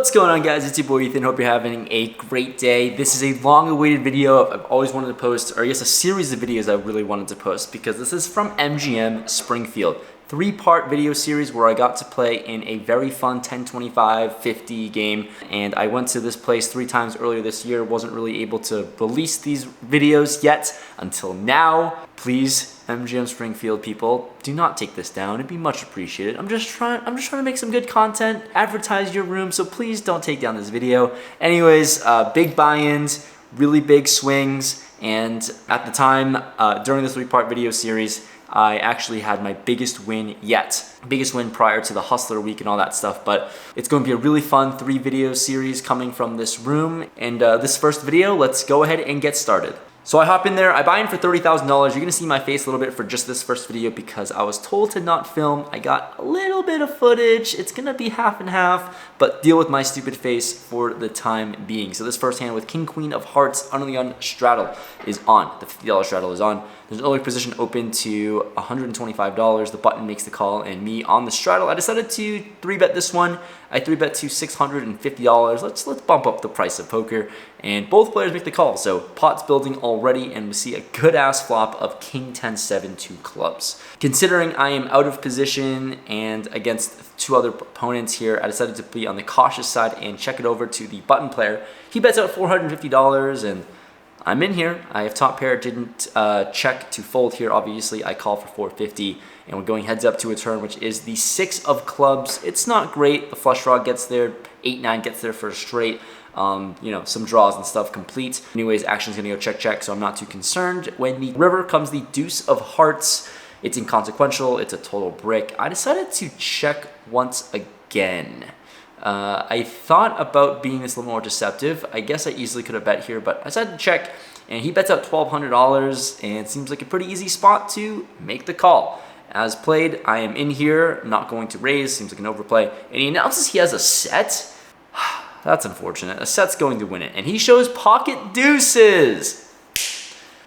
What's going on, guys? It's your boy Ethan. Hope you're having a great day. This is a long-awaited video I've always wanted to post, or I guess a series of videos I really wanted to post, because this is from MGM Springfield. 3-part video series where I got to play in a very fun 10, 25, 50 game, and I went to this place 3 times earlier this year. Wasn't really able to release these videos yet until now. Please, MGM Springfield people, do not take this down. It'd be much appreciated. I'm just trying to make some good content, advertise your room, so please don't take down this video. Anyways, big buy-ins, really big swings, and at the time, during this 3-part video series, I actually had my biggest win yet. Biggest win prior to the Hustler week and all that stuff, but it's going to be a really fun 3-video series coming from this room. And this first video, let's go ahead and get started. So I hop in there, I buy in for $30,000. You're gonna see my face a little bit for just this first video because I was told to not film. I got a little bit of footage. It's gonna be half and half, but deal with my stupid face for the time being. So this first hand with King, Queen of Hearts under the gun Straddle is on. The $50 Straddle is on. There's an early position open to $125. The button makes the call, and me on the Straddle, I decided to 3-bet this one. I 3-bet to $650. Let's bump up the price of poker, and both players make the call. So pot's building already, and we see a good ass flop of King 10-7 2 clubs. Considering I am out of position and against 2 other opponents here, I decided to be on the cautious side and check it over to the button player. He bets out $450, and I'm in here. I have top pair, didn't check to fold here. Obviously, I call for $450, and we're going heads up to a turn, which is the 6 of clubs. It's not great. The flush draw gets there. 8-9 gets there for a straight. You know, some draws and stuff complete. Anyways, action's gonna go check, check, so I'm not too concerned. When the river comes the deuce of hearts, it's inconsequential. It's a total brick. I decided to check once again. I thought about being this a little more deceptive. I guess I easily could have bet here, but I decided to check, and he bets out $1,200, and it seems like a pretty easy spot to make the call. As played, I am in here, not going to raise, seems like an overplay, and he announces he has a set. That's unfortunate. A set's going to win it, and he shows pocket deuces.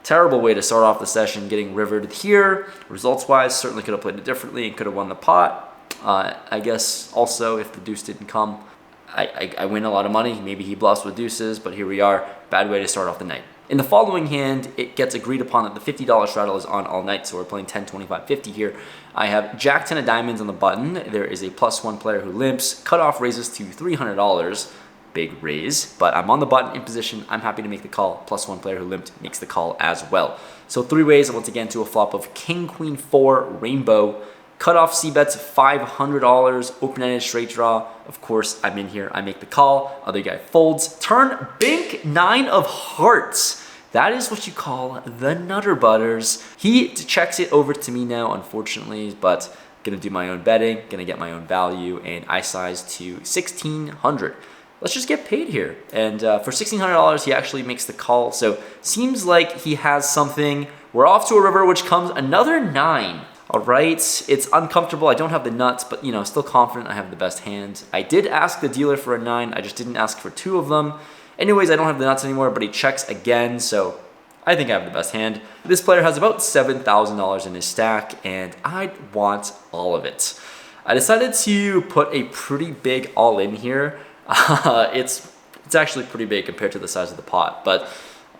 Terrible way to start off the session, getting rivered here. Results-wise, certainly could have played it differently and could have won the pot. I guess also if the deuce didn't come, I win a lot of money. Maybe he bluffs with deuces, but here we are. Bad way to start off the night. In the following hand, it gets agreed upon that the $50 Straddle is on all night, so we're playing 10, 25, 50 here. I have Jack 10 of diamonds on the button. There is a +1 player who limps. Cutoff raises to $300. Big raise, but I'm on the button in position. I'm happy to make the call. +1 player who limped makes the call as well. So 3 ways once again to a flop of King, Queen, 4, Rainbow. Cutoff C-bets $500, open-ended straight draw. Of course, I'm in here, I make the call. Other guy folds. Turn, bink, 9 of hearts. That is what you call the Nutter Butters. He checks it over to me now, unfortunately, but gonna do my own betting, gonna get my own value, and I size to $1,600. Let's just get paid here. And for $1,600, he actually makes the call. So seems like he has something. We're off to a river, which comes another 9. All right, it's uncomfortable. I don't have the nuts, but you know, still confident I have the best hand. I did ask the dealer for a 9. I just didn't ask for 2 of them. Anyways, I don't have the nuts anymore, but he checks again, so I think I have the best hand. This player has about $7,000 in his stack, and I want all of it. I decided to put a pretty big all-in here. It's actually pretty big compared to the size of the pot, but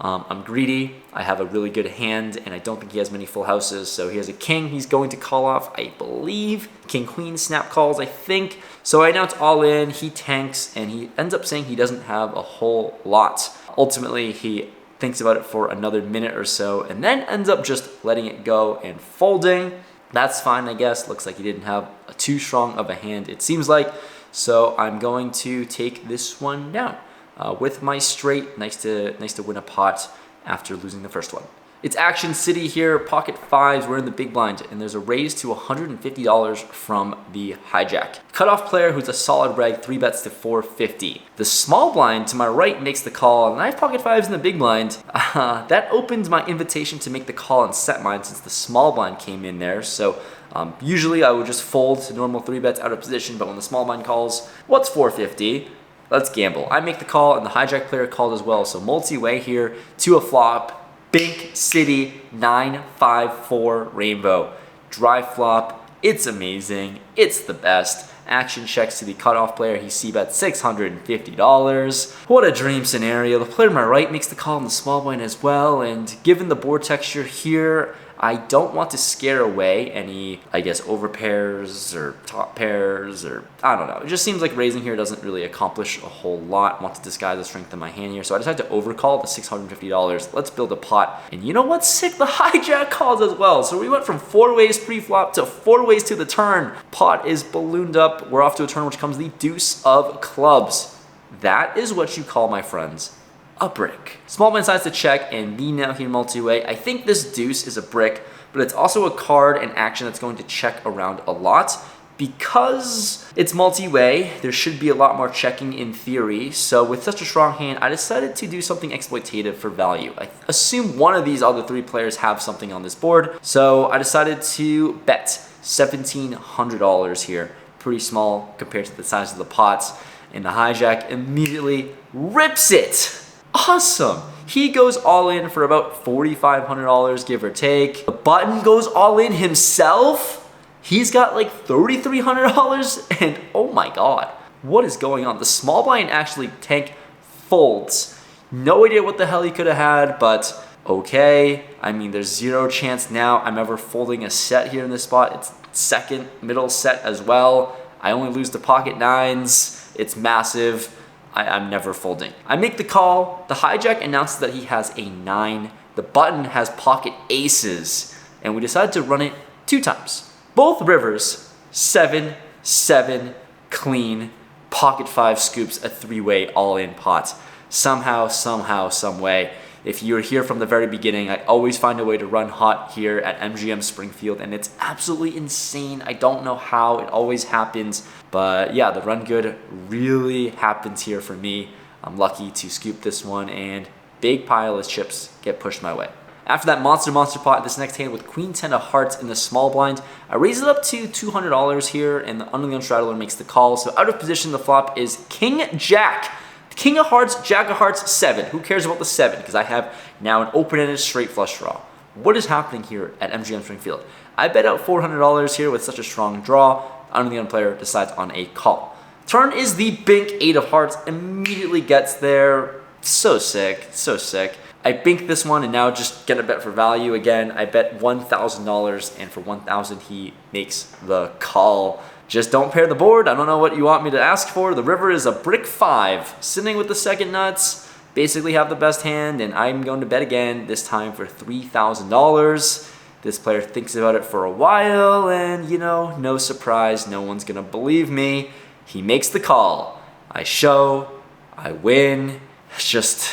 I'm greedy. I have a really good hand, and I don't think he has many full houses. So he has a king he's going to call off, I believe. King, queen, snap calls, I think. So I announce all in. He tanks, and he ends up saying he doesn't have a whole lot. Ultimately, he thinks about it for another minute or so, and then ends up just letting it go and folding. That's fine, I guess. Looks like he didn't have too strong of a hand, it seems like. So I'm going to take this one down. With my straight, nice to win a pot after losing the first one. It's Action City here, pocket 5s, we're in the big blind, and there's a raise to $150 from the hijack. Cutoff player who's a solid reg, 3-bets to $450. The small blind to my right makes the call, and I have pocket 5s in the big blind. That opens my invitation to make the call and set mine since the small blind came in there, so usually I would just fold to normal 3-bets out of position, but when the small blind calls, what's $450? Let's gamble. I make the call, and the hijack player called as well. So multi-way here to a flop. Bink City 9-5-4 Rainbow. Dry flop. It's amazing. It's the best. Action checks to the cutoff player. He c-bets $650. What a dream scenario. The player to my right makes the call on the small blind as well, and given the board texture here, I don't want to scare away any, I guess, overpairs or top pairs, or I don't know. It just seems like raising here doesn't really accomplish a whole lot. I want to disguise the strength of my hand here, so I decided to overcall the $650. Let's build a pot. And you know what's sick? The hijack calls as well. So we went from 4 ways pre-flop to 4 ways to the turn. Pot is ballooned up. We're off to a turn which comes the deuce of clubs. That is what you call, my friends, a brick. Small blind decides to check, and me now here multi-way. I think this deuce is a brick, but it's also a card and action that's going to check around a lot. Because it's multi-way, there should be a lot more checking in theory. So with such a strong hand, I decided to do something exploitative for value. I assume one of these other 3 players have something on this board. So I decided to bet $1,700 here. Pretty small compared to the size of the pots. And the hijack immediately rips it. Awesome. He goes all in for about $4,500, give or take. The button goes all in himself. He's got like $3,300, and oh my god, what is going on? The small blind actually tank folds. No idea what the hell he could have had, but okay. I mean, there's 0 chance now I'm ever folding a set here in this spot. It's second middle set as well. I only lose to pocket 9s. It's massive. I'm never folding. I make the call. The hijack announces that he has a 9. The button has pocket aces, and we decided to run it 2 times. Both rivers, 7, 7, clean, pocket 5 scoops, a 3-way all-in pot. Somehow, some way. If you're here from the very beginning, I always find a way to run hot here at MGM Springfield, and it's absolutely insane. I don't know how, it always happens. But yeah, the run good really happens here for me. I'm lucky to scoop this one, and big pile of chips get pushed my way. After that monster pot, this next hand with Queen 10 of hearts in the small blind, I raise it up to $200 here, and the under the gun straddler makes the call. So out of position, the flop is King Jack. King of hearts, Jack of hearts, 7. Who cares about the 7? Because I have now an open-ended straight flush draw. What is happening here at MGM Springfield? I bet out $400 here with such a strong draw. Under the gun player decides on a call. Turn is the bink 8 of hearts, immediately gets there. So sick, so sick. I bink this one and now just get a bet for value again. I bet $1,000, and for $1,000 he makes the call. Just don't pair the board. I don't know what you want me to ask for. The river is a brick 5, sitting with the second nuts. Basically have the best hand, and I'm going to bet again, this time for $3,000. This player thinks about it for a while, and you know, no surprise, no one's gonna believe me. He makes the call. I show, I win. It's just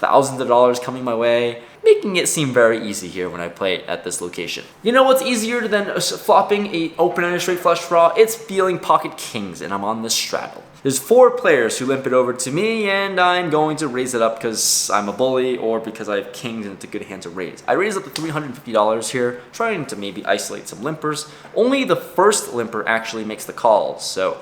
thousands of dollars coming my way, making it seem very easy here when I play it at this location. You know what's easier than flopping a open-ended straight flush draw? It's feeling pocket kings, and I'm on the straddle. There's 4 players who limp it over to me, and I'm going to raise it up because I'm a bully or because I have kings and it's a good hand to raise. I raise up to $350 here, trying to maybe isolate some limpers. Only the first limper actually makes the call, so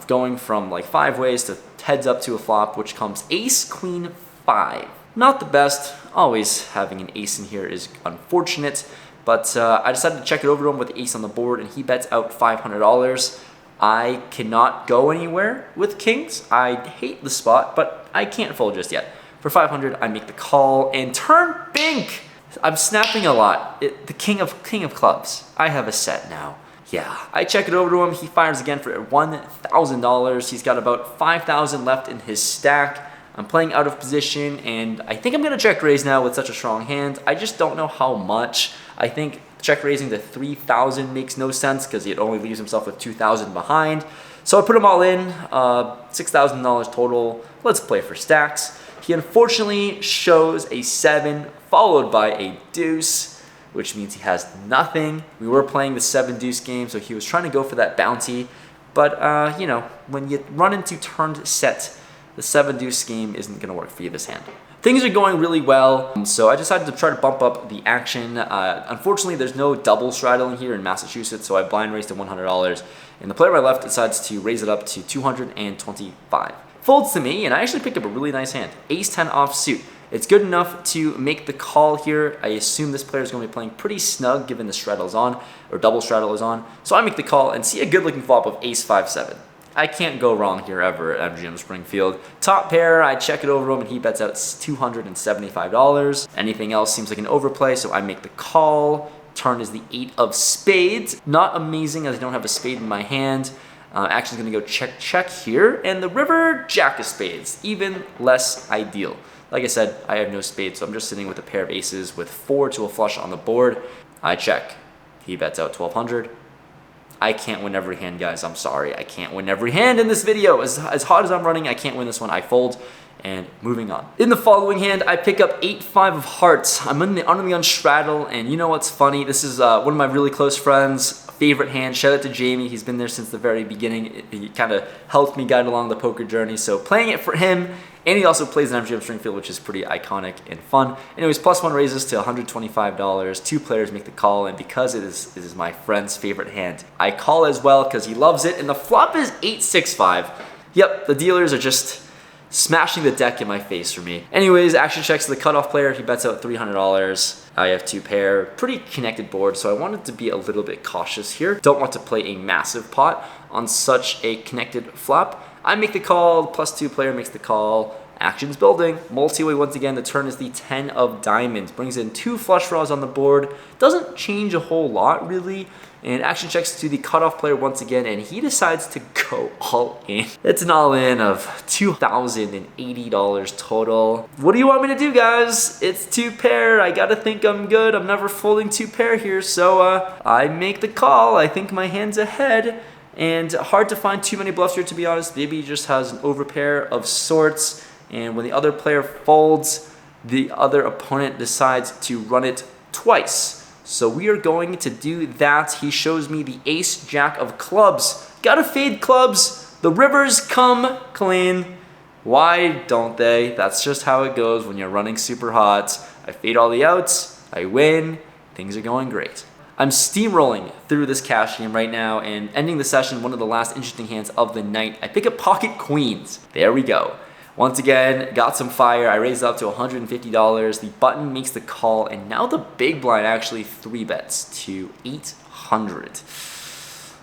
going from like 5 ways to heads up to a flop, which comes ace, queen, 5. Not the best. Always having an ace in here is unfortunate, but I decided to check it over to him with the ace on the board, and he bets out $500. I cannot go anywhere with kings. I hate the spot, but I can't fold just yet. For $500, I make the call and turn bink. I'm snapping a lot. The king of clubs. I have a set now. Yeah, I check it over to him. He fires again for $1,000. He's got about 5,000 left in his stack. I'm playing out of position, and I think I'm gonna check raise now with such a strong hand. I just don't know how much. I think check raising to 3,000 makes no sense because he only leaves himself with 2,000 behind. So I put him all in, $6,000 total. Let's play for stacks. He unfortunately shows a 7 followed by a deuce, which means he has nothing. We were playing the 7 deuce game, so he was trying to go for that bounty. But, you know, when you run into turned set, the 7 deuce scheme isn't going to work for you this hand. Things are going really well, so I decided to try to bump up the action. Unfortunately, there's no double straddling here in Massachusetts, so I blind raised to $100, and the player on my left decides to raise it up to $225. Folds to me, and I actually picked up a really nice hand. Ace 10 offsuit. it's good enough to make the call here. I assume this player is going to be playing pretty snug given the straddle is on, or double straddle is on. So I make the call and see a good looking flop of ace 5-7. I can't go wrong here ever at MGM Springfield. Top pair, I check it over him and he bets out $275. Anything else seems like an overplay, so I make the call. Turn is the 8 of spades. Not amazing as I don't have a spade in my hand. Action's gonna go check, check here. And the river, jack of spades. Even less ideal. Like I said, I have no spades, so I'm just sitting with a pair of aces with 4 to a flush on the board. I check. He bets out 1200. I can't win every hand, guys. I'm sorry. I can't win every hand in this video. As hot as I'm running, I can't win this one. I fold. And moving on. In the following hand, I pick up 8-5 of hearts. I'm on the straddle, and you know what's funny? This is one of my really close friends' favorite hand. Shout out to Jamie. He's been there since the very beginning. He kind of helped me guide along the poker journey. So playing it for him, and he also plays in MGM Springfield, which is pretty iconic and fun. Anyways, +1 raises to $125. 2 players make the call, and because it is my friend's favorite hand, I call as well because he loves it. And the flop is 8-6-5. Yep, the dealers are just smashing the deck in my face for me. Anyways, action checks the cutoff player. He bets out $300. I have 2 pair. Pretty connected board, so I wanted to be a little bit cautious here. Don't want to play a massive pot on such a connected flop. I make the call. +2 player makes the call. Action's building. Multi-way once again. The turn is the 10 of diamonds. Brings in 2 flush draws on the board. Doesn't change a whole lot, really. And action checks to the cutoff player once again, and he decides to go all in. It's an all-in of $2,080 total. What do you want me to do, guys? It's 2 pair. I gotta think I'm good. I'm never folding 2 pair here, so I make the call. I think my hand's ahead, and hard to find too many bluffs here, to be honest. Maybe he just has an overpair of sorts, and when the other player folds, the other opponent decides to run it twice. So we are going to do that. He shows me the ace jack of clubs. Gotta fade clubs. The rivers come clean. Why don't they? That's just how it goes when you're running super hot. I fade all the outs. I win. Things are going great. I'm steamrolling through this cash game right now and ending the session, one of the last interesting hands of the night. I pick up pocket queens. There we go. Once again, got some fire. I raised it up to $150. The button makes the call, and now the big blind actually 3-bets to 800.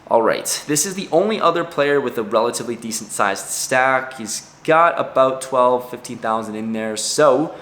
All right, this is the only other player with a relatively decent sized stack. He's got about 12, 15,000 in there. So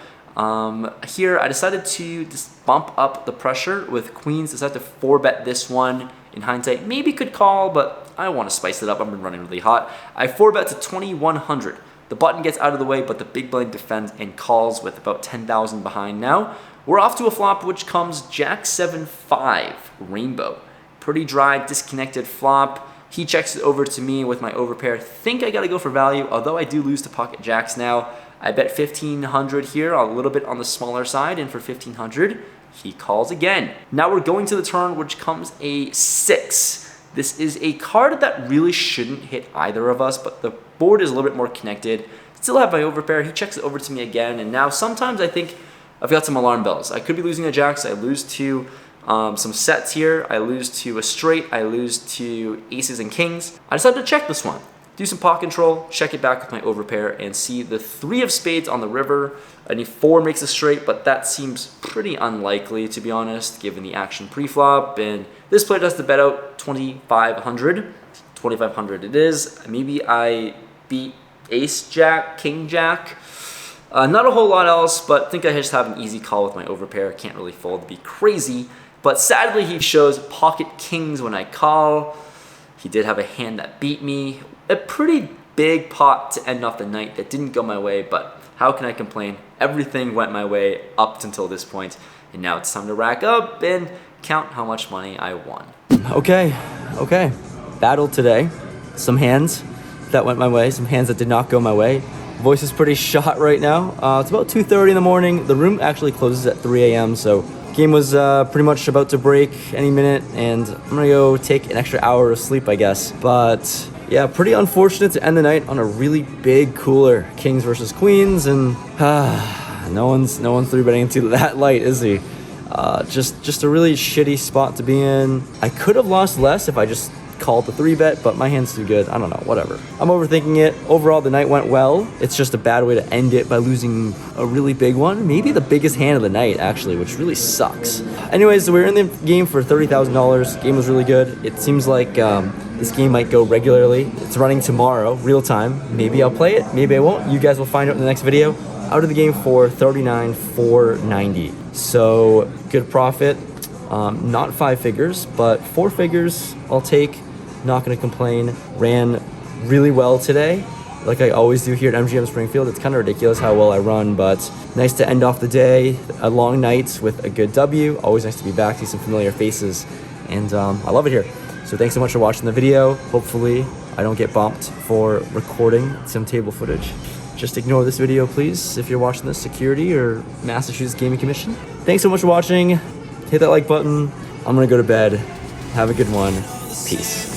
here I decided to just bump up the pressure with queens. Decided to 4-bet this one. In hindsight, maybe could call, but I want to spice it up. I've been running really hot. I 4-bet to 2,100. The button gets out of the way, but the big blind defends and calls with about 10,000 behind now. We're off to a flop, which comes Jack 7-5, Rainbow. Pretty dry, disconnected flop. He checks it over to me with my overpair. Think I gotta go for value, although I do lose to pocket jacks now. I bet 1,500 here, a little bit on the smaller side, and for 1,500, he calls again. Now we're going to the turn, which comes a 6. This is a card that really shouldn't hit either of us, but the board is a little bit more connected. Still have my overpair. He checks it over to me again, and now sometimes I think I've got some alarm bells. I could be losing the jacks. I lose to some sets here. I lose to a straight. I lose to aces and kings. I decided to check this one. Do some pot control, check it back with my overpair, and see the 3 of spades on the river. And a 4 makes a straight, but that seems pretty unlikely, to be honest, given the action pre-flop. And this player does the bet out 2,500. 2,500 it is. Maybe I beat ace jack, king jack. Not a whole lot else, but I think I just have an easy call with my overpair. Can't really fold to be crazy. But sadly, he shows pocket kings when I call. He did have a hand that beat me. A pretty big pot to end off the night that didn't go my way, but how can I complain? Everything went my way up until this point, and now it's time to rack up and count how much money I won. Okay. Battle today. Some hands that went my way, some hands that did not go my way. Voice is pretty shot right now. It's about 2:30 in the morning. The room actually closes at 3 a.m., so game was pretty much about to break any minute, and I'm gonna go take an extra hour of sleep, I guess. But yeah, pretty unfortunate to end the night on a really big cooler. Kings versus queens, and no one's 3-betting into that light, is he? Just a really shitty spot to be in. I could have lost less if I just called the 3-bet, but my hand's too good. I don't know, whatever. I'm overthinking it. Overall, the night went well. It's just a bad way to end it by losing a really big one. Maybe the biggest hand of the night, actually, which really sucks. Anyways, so we're in the game for $30,000. Game was really good. It seems like this game might go regularly. It's running tomorrow, real time. Maybe I'll play it, maybe I won't. You guys will find out in the next video. Out of the game for $39,490. So good profit. Not 5 figures, but 4 figures I'll take. Not gonna complain. Ran really well today, like I always do here at MGM Springfield. It's kind of ridiculous how well I run, but nice to end off the day, a long night with a good W. Always nice to be back, see some familiar faces, and I love it here. So thanks so much for watching the video. Hopefully I don't get bumped for recording some table footage. Just ignore this video, please, if you're watching this, security or Massachusetts Gaming Commission. Thanks so much for watching. Hit that like button. I'm gonna go to bed. Have a good one. Peace.